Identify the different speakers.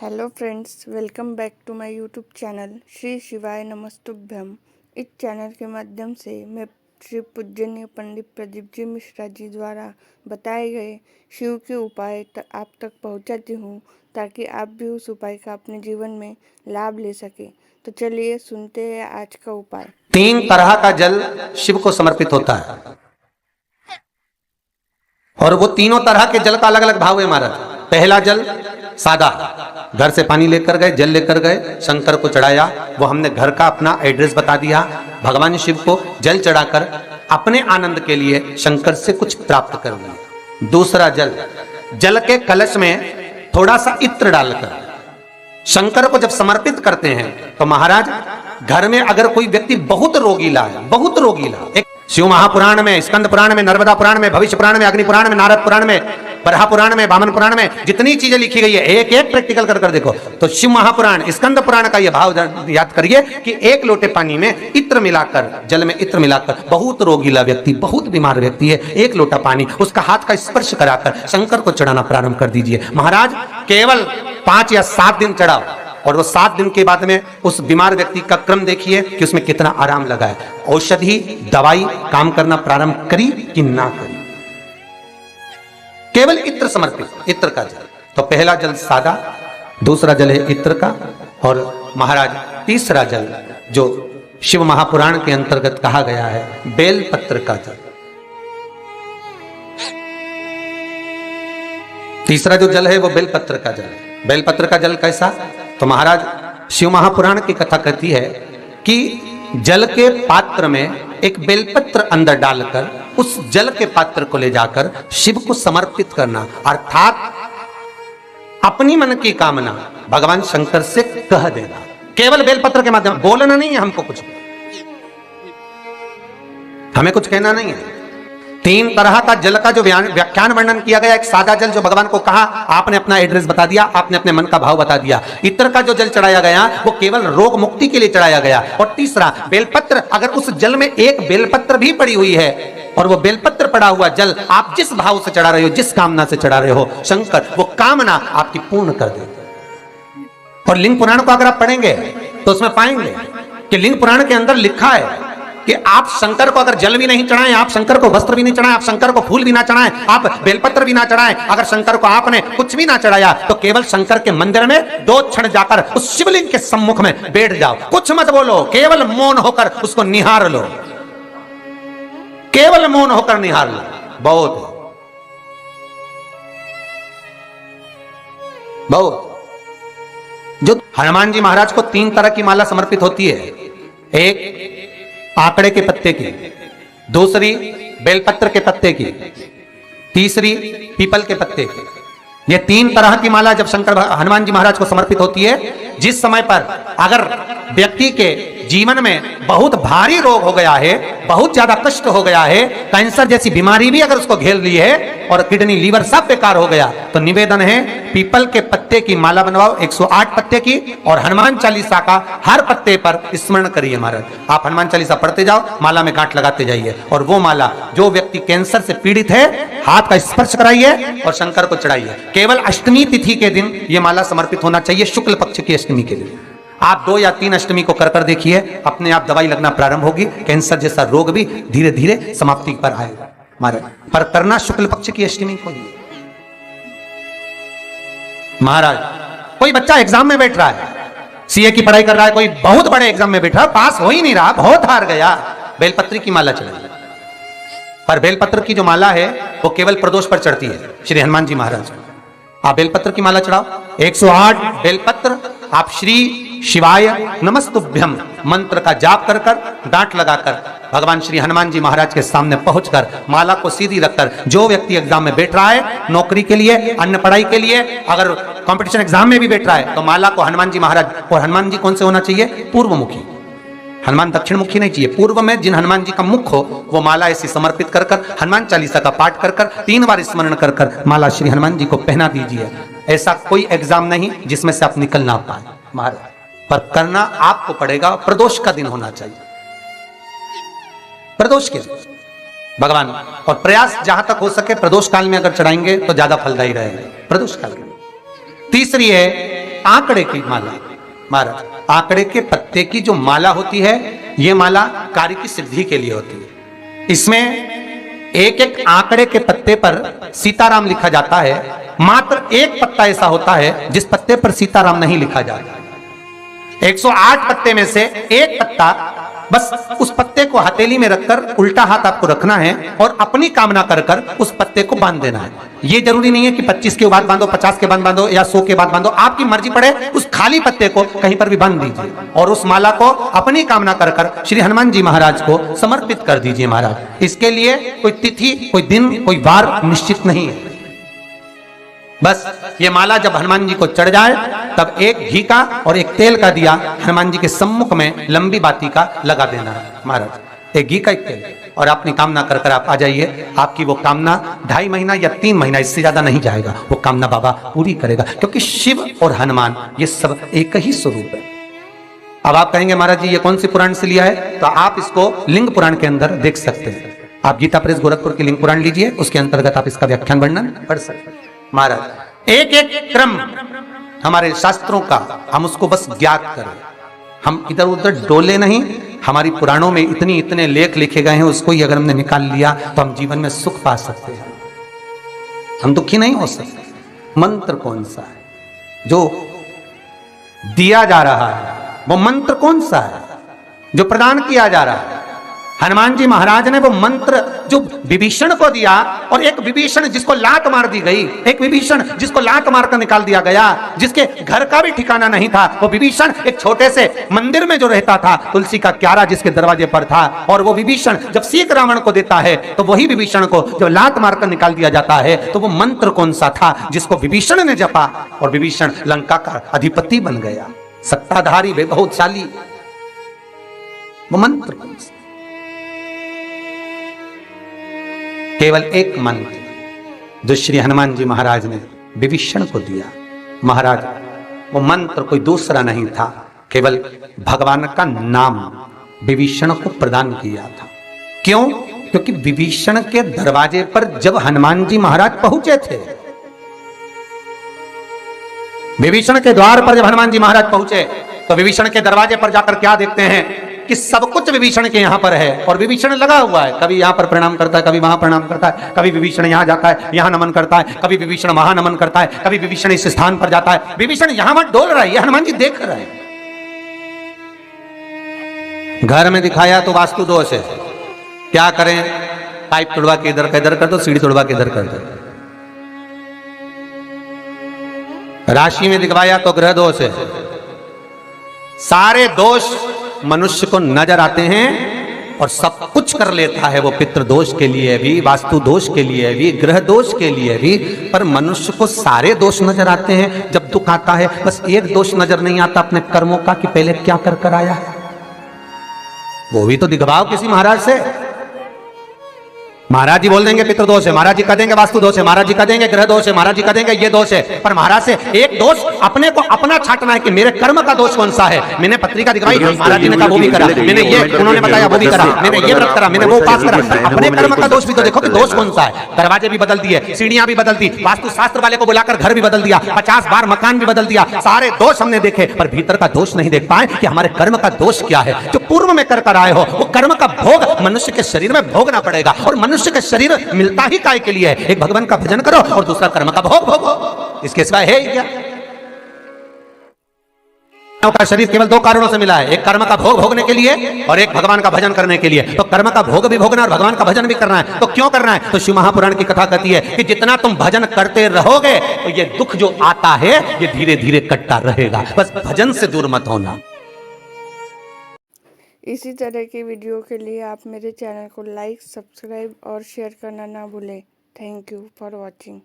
Speaker 1: Hello friends, welcome back to my YouTube channel Shri Shivaya Namastubhyam. इस channel के माध्यम से मैं श्री पूजनीय पंडित प्रदीप जी मिश्रा जी द्वारा बताए गए शिव के उपाय आप तक पहुंचाती हूं, ताकि आप भी उस उपाय का अपने जीवन में लाभ ले सके। तो चलिए सुनते हैं आज का उपाय।
Speaker 2: 3 तरह का जल शिव को समर्पित होता है और वो तीनों तरह के जल का अलग अलग भाव है महाराज। पहला जल सादा, घर से पानी लेकर गए, जल लेकर गए, शंकर को चढ़ाया, वो हमने घर का अपना एड्रेस बता दिया, भगवान शिव को जल चढ़ाकर अपने आनंद के लिए शंकर से कुछ प्राप्त कर लिया। दूसरा जल, जल के कलश में थोड़ा सा इत्र डालकर शंकर को जब समर्पित करते हैं तो महाराज घर में अगर कोई व्यक्ति बहुत रोगीला है, बहुत रोगीला, एक शिव महापुराण में, स्कंद पुराण में, नर्मदा पुराण में, भविष्य पुराण में, अग्नि पुराण में, नारद पुराण में, बरहा पुराण में, वामन पुराण में जितनी चीजें लिखी गई है एक एक प्रैक्टिकल कर देखो। तो शिव महापुराण, स्कंद पुराण का यह भाव याद करिए कि एक लोटे पानी में इत्र मिलाकर, जल में इत्र मिलाकर, बहुत रोगीला व्यक्ति, बहुत बीमार व्यक्ति है, एक लोटा पानी उसका हाथ का स्पर्श कराकर शंकर को चढ़ाना प्रारंभ कर दीजिए। महाराज केवल 5 या 7 दिन चढ़ाओ और वो 7 दिन के बाद में उस बीमार व्यक्ति का क्रम देखिए कि उसमें कितना आराम लगा है। औषधि दवाई काम करना प्रारंभ करी कि ना करी। केवल इत्र समर्पित, इत्र का जल। तो पहला जल सादा, दूसरा जल है इत्र का, और महाराज तीसरा जल जो शिव महापुराण के अंतर्गत कहा गया है बेलपत्र का जल। तीसरा जो जल है वो बेलपत्र का जल है। बेलपत्र का जल कैसा? तो महाराज शिव महापुराण की कथा कहती है कि जल के पात्र में एक बेलपत्र अंदर डालकर उस जल के पात्र को ले जाकर शिव को समर्पित करना, अर्थात अपनी मन की कामना भगवान शंकर से कह देना। केवल बेलपत्र के माध्यम, बोलना नहीं है हमको, कुछ हमें कुछ कहना नहीं है। 3 तरह का जल का जो व्याख्यान वर्णन किया गया, एक सादा जल जो भगवान को कहा, आपने अपना एड्रेस बता दिया, आपने अपने मन का भाव बता दिया। इत्र का जो जल चढ़ाया गया वो केवल रोग मुक्ति के लिए चढ़ाया गया। और तीसरा बेलपत्र, अगर उस जल में एक बेलपत्र भी पड़ी हुई है और वो बेलपत्र पड़ा हुआ जल आप जिस भाव से चढ़ा रहे हो, जिस कामना से चढ़ा रहे हो, शंकर वो कामना आपकी पूर्ण कर देते। और लिंग पुराण को अगर आप पढ़ेंगे तो उसमें पाएंगे कि लिंग पुराण के अंदर लिखा है कि आप शंकर को अगर जल भी नहीं चढ़ाएं, आप शंकर को वस्त्र भी नहीं चढ़ाएं, आप शंकर को फूल भी ना चढ़ाएं, आप बेलपत्र भी ना चढ़ाएं, अगर शंकर को आपने कुछ भी ना चढ़ाया तो केवल शंकर के मंदिर में 2 क्षण जाकर उस शिवलिंग के सम्मुख में बैठ जाओ, कुछ मत बोलो, केवल मौन होकर उसको निहार लो, केवल मौन होकर निहार लो। बहुत जो हनुमान जी महाराज को 3 तरह की माला समर्पित होती है, एक आंकड़े के पत्ते की, दूसरी बेलपत्र के पत्ते की, तीसरी पीपल के पत्ते की। ये 3 तरह की माला जब शंकर हनुमान जी महाराज को समर्पित होती है, जिस समय पर अगर व्यक्ति के जीवन में बहुत भारी रोग हो गया है, बहुत ज्यादा कष्ट हो गया है, कैंसर जैसी बीमारी भी अगर उसको घेर ली है और किडनी लीवर सब बेकार हो गया, तो निवेदन है पीपल के पत्ते की माला बनवाओ, 108 पत्ते की, और हनुमान चालीसा का हर पत्ते पर स्मरण करिए। महाराज आप हनुमान चालीसा पढ़ते जाओ, माला में गांठ लगाते जाइए, और वो माला जो व्यक्ति कैंसर से पीड़ित है हाथ का स्पर्श कराइए और शंकर को चढ़ाइए। केवल अष्टमी तिथि के दिन ये माला समर्पित होना चाहिए, शुक्ल पक्ष की अष्टमी के दिन। आप 2 या 3 अष्टमी को कर देखिए, अपने आप दवाई लगना प्रारंभ होगी, कैंसर जैसा रोग भी धीरे धीरे समाप्ति पर आएगा। महाराज पर करना शुक्ल पक्ष की अष्टमी को। महाराज कोई बच्चा एग्जाम में बैठ रहा है, सीए की पढ़ाई कर रहा है, कोई बहुत बड़े एग्जाम में बैठा, पास हो ही नहीं रहा, बहुत हार गया, बेलपत्र की माला चढ़ाई। पर बेलपत्र की जो माला है वो केवल प्रदोष पर चढ़ती है श्री हनुमान जी महाराज। आप बेलपत्र की माला चढ़ाओ, 108 बेलपत्र, आप श्री शिवाय नमस्तुभ्यम मंत्र का जाप कर गांठ लगाकर भगवान श्री हनुमान जी महाराज के सामने पहुंचकर माला को सीधी रखकर, जो व्यक्ति एग्जाम में बैठ रहा है, नौकरी के लिए, अन्य पढ़ाई के लिए, अगर कंपटीशन एग्जाम में भी बैठ रहा है, तो माला को हनुमान जी महाराज, और हनुमान जी कौन से होना चाहिए? पूर्वमुखी। हनुमान दक्षिण मुखी नहीं चाहिए, पूर्व में जिन हनुमान जी का मुख हो वो माला ऐसी समर्पित कर हनुमान चालीसा का पाठ कर 3 बार स्मरण कर माला श्री हनुमान जी को पहना दीजिए। ऐसा कोई एग्जाम नहीं जिसमें से आप निकल ना पाए महाराज, पर करना आपको पड़ेगा। प्रदोष का दिन होना चाहिए, प्रदोष के दिन भगवान, और प्रयास जहां तक हो सके प्रदोष काल में अगर चढ़ाएंगे तो ज्यादा फलदायी रहेगा, प्रदोष काल में। तीसरी है आंकड़े की माला। महाराज, आंकड़े के पत्ते की जो माला होती है, ये माला कार्य की सिद्धि के लिए होती है। इसमें एक एक आंकड़े के पत्ते पर सीताराम लिखा जाता है। मात्र एक पत्ता ऐसा होता है जिस पत्ते पर सीताराम नहीं लिखा जाता। 108 पत्ते में से एक पत्ता, बस उस पत्ते को हथेली में रखकर उल्टा हाथ आपको रखना है और अपनी कामना कर कर उस पत्ते को बांध देना है। ये जरूरी नहीं है कि 25 के बाद बांधो, 50 के बाद बांधो या 100 के बाद बांधो, आपकी मर्जी पड़े। उस खाली पत्ते को कहीं पर भी बांध दीजिए और उस माला को अपनी कामना कर कर श्री हनुमान जी महाराज को समर्पित कर दीजिए। महाराज, इसके लिए कोई तिथि, कोई दिन, कोई वार निश्चित नहीं है। बस ये माला जब हनुमान जी को चढ़ जाए तब एक घी का और एक तेल का दिया हनुमान जी के सम्मुख में लंबी बाती का लगा देना है। महाराज, एक घी का एक तेल, और अपनी कामना कर कर आप आ जाइए। आपकी वो कामना 2.5 महीना या 3 महीना, इससे ज्यादा नहीं जाएगा, वो कामना बाबा पूरी करेगा। क्योंकि शिव और हनुमान ये सब एक ही स्वरूप है। अब आप कहेंगे महाराज जी ये कौन सी पुराण से लिया है, तो आप इसको लिंग पुराण के अंदर देख सकते हैं। आप गीता प्रेस गोरखपुर की लिंग पुराण लीजिए, उसके अंतर्गत आप इसका व्याख्यान वर्णन पढ़ सकते हैं। महाराज, एक एक क्रम हमारे शास्त्रों का हम उसको बस ज्ञात करें, हम इधर उधर डोले नहीं। हमारी पुराणों में इतने लेख लिखे गए हैं, उसको ही अगर हमने निकाल लिया तो हम जीवन में सुख पा सकते हैं, हम दुखी नहीं हो सकते। मंत्र कौन सा है जो दिया जा रहा है, वो मंत्र कौन सा है जो प्रदान किया जा रहा है? हनुमान जी महाराज ने वो मंत्र जो विभीषण को दिया, और एक विभीषण जिसको लात मार दी गई, एक विभीषण जिसको लात मारकर निकाल दिया गया, जिसके घर का भी ठिकाना नहीं था, वो विभीषण एक छोटे से मंदिर में जो रहता था, तुलसी का क्यारा जिसके दरवाजे पर था, और वो विभीषण जब सीख रावण को देता है तो वही विभीषण को जब लात मारकर निकाल दिया जाता है, तो वो मंत्र कौन सा था जिसको विभीषण ने जपा और विभीषण लंका का अधिपति बन गया, सत्ताधारी, वैभवशाली? वो मंत्र कौन सा? केवल एक मंत्र जो श्री हनुमान जी महाराज ने विभीषण को दिया। महाराज, वो मंत्र कोई दूसरा नहीं था, केवल भगवान का नाम विभीषण को प्रदान किया था। क्यों? क्योंकि विभीषण के दरवाजे पर जब हनुमान जी महाराज पहुंचे थे, विभीषण के द्वार पर जब हनुमान जी महाराज पहुंचे तो विभीषण के दरवाजे पर जाकर क्या देखते हैं कि सब कुछ विभीषण के यहां पर है, और विभीषण लगा हुआ है। कभी यहां पर प्रणाम करता है, कभी वहां प्रणाम करता है, कभी विभीषण यहां जाता है, यहां नमन करता है, कभी विभीषण वहां नमन करता है, कभी विभीषण इस स्थान पर जाता है। विभीषण यहां वहां डोल रहा है, ये हनुमान जी देख रहे हैं। घर में दिखाया तो वास्तु दोष है, क्या करें? पाइप तोड़वा के इधर का इधर कर दो, सीढ़ी तोड़वा के इधर कर दो। राशि में दिखवाया तो ग्रह दोष है। सारे दोष मनुष्य को नजर आते हैं और सब कुछ कर लेता है वो, पितृ दोष के लिए भी, वास्तु दोष के लिए भी, ग्रह दोष के लिए भी, पर मनुष्य को सारे दोष नजर आते हैं। जब दुख आता है बस एक दोष नजर नहीं आता अपने कर्मों का कि पहले क्या कर कर आया है, वो भी तो दिखवाओ किसी महाराज से। महाराज जी बोल देंगे पितृ दोष है, महाराज जी कह देंगे वास्तु दोष है, महाराज जी कह देंगे ग्रह दोष है, महाराज जी कह देंगे ये दोष है, पर महाराज से एक दोष अपने को अपना छाटना है कि मेरे कर्म का दोष कौन सा है। मैंने पत्रिका दिखवाई, महाराज जी ने कहा वो भी करा, मैंने ये उन्होंने बताया वो भी करा, मैंने ये व्रत करा, मैंने वो उपास करा। अपने कर्म का दोष भी तो देखो कि दोष कौन सा है। दरवाजे भी बदल दिए, सीढ़ियां भी बदल दी, वास्तु शास्त्र वाले को बुलाकर घर भी बदल दिया, 50 बार मकान भी बदल दिया, सारे दोष हमने देखे, पर भीतर का दोष नहीं देख पाए कि हमारे कर्म का दोष क्या है। जो पूर्व में कर कर आए हो वो कर्म का भोग मनुष्य के शरीर में भोगना पड़ेगा, और मनुष्य के शरीर मिलता ही काय के लिए है? एक भगवान का भजन करो और दूसरा कर्म का भोग भोगो, इसके सिवाय है ही क्या? का शरीर केवल 2 कारणों से मिला है, एक कर्म का भोग भोगने के लिए और एक भगवान का भजन करने के लिए। तो कर्म का भोग भी भोगना और भगवान का भजन भी करना है, तो क्यों करना है? तो शिव महापुराण की कथा कहती है कि जितना तुम भजन करते रहोगे तो ये दुख जो आता है ये धीरे धीरे कटता रहेगा, बस भजन से दूर मत होना।
Speaker 1: इसी तरह की वीडियो के लिए आप मेरे चैनल को लाइक, सब्सक्राइब और शेयर करना ना भूलें। Thank you for watching.